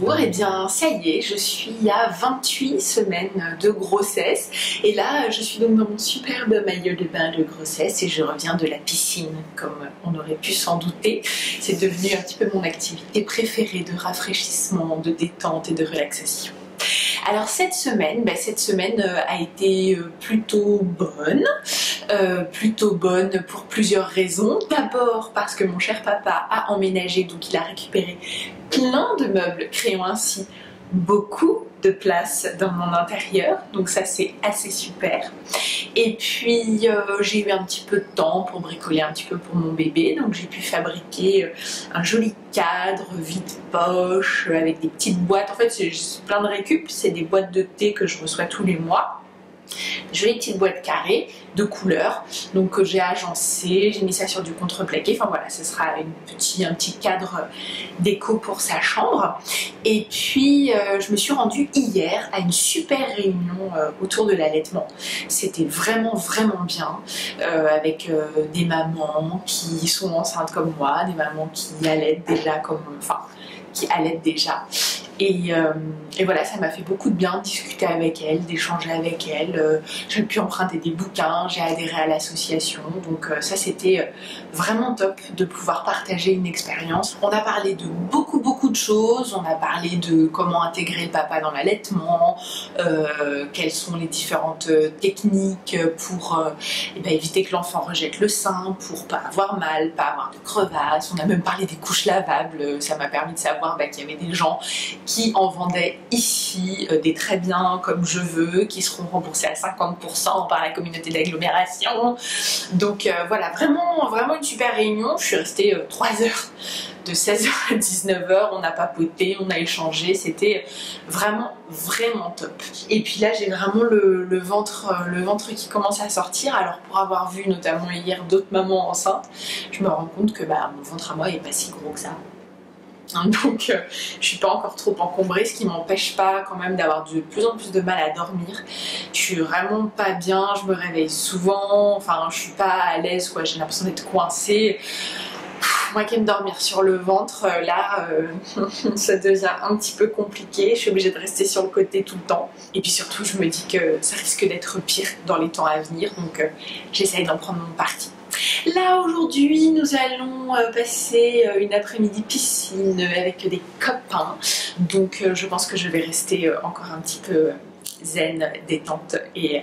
bonjour, et bien ça y est, je suis à 28 semaines de grossesse et là je suis donc dans mon superbe maillot de bain de grossesse et je reviens de la piscine comme on aurait pu s'en douter. C'est devenu un petit peu mon activité préférée de rafraîchissement, de détente et de relaxation. Alors cette semaine a été plutôt bonne pour plusieurs raisons. D'abord parce que mon cher papa a emménagé, donc il a récupéré plein de meubles, créant ainsi beaucoup de place dans mon intérieur, donc ça c'est assez super. Et puis j'ai eu un petit peu de temps pour bricoler un petit peu pour mon bébé, donc j'ai pu fabriquer un joli cadre vide-poche avec des petites boîtes. En fait c'est plein de récup, c'est des boîtes de thé que je reçois tous les mois. Jolies petites boîtes carrées de couleurs, donc j'ai agencé, j'ai mis ça sur du contreplaqué, enfin voilà, ce sera un petit cadre déco pour sa chambre. Et puis je me suis rendue hier à une super réunion autour de l'allaitement. C'était vraiment bien, avec des mamans qui sont enceintes comme moi, des mamans qui allaitent déjà qui allaitent déjà. Et voilà, ça m'a fait beaucoup de bien de discuter avec elle, d'échanger avec elle. J'ai pu emprunter des bouquins, j'ai adhéré à l'association, donc ça c'était vraiment top de pouvoir partager une expérience. On a parlé de beaucoup de choses, on a parlé de comment intégrer le papa dans l'allaitement, quelles sont les différentes techniques pour éviter que l'enfant rejette le sein, pour pas avoir mal, pas avoir de crevasses. On a même parlé des couches lavables, ça m'a permis de savoir qu'il y avait des gens qui en vendaient ici, des très bien comme je veux, qui seront remboursés à 50% par la communauté d'agglomération. Donc voilà, vraiment une super réunion. Je suis restée 3 heures, de 16h à 19h, on a papoté, on a échangé, c'était vraiment top. Et puis là j'ai vraiment le ventre qui commence à sortir. Alors pour avoir vu notamment hier d'autres mamans enceintes, je me rends compte que mon ventre à moi est pas si gros que ça. Donc je suis pas encore trop encombrée, ce qui m'empêche pas quand même d'avoir de plus en plus de mal à dormir. Je suis vraiment pas bien, je me réveille souvent, enfin je suis pas à l'aise quoi, j'ai l'impression d'être coincée. Moi qui aime dormir sur le ventre, là ça devient un petit peu compliqué, je suis obligée de rester sur le côté tout le temps. Et puis surtout je me dis que ça risque d'être pire dans les temps à venir, donc j'essaye d'en prendre mon parti. Là aujourd'hui nous allons passer une après-midi piscine avec des copains, donc je pense que je vais rester encore un petit peu zen, détente et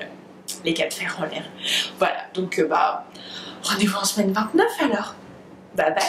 les 4 fers en l'air. Voilà, donc rendez-vous en semaine 29 alors. Bye bye.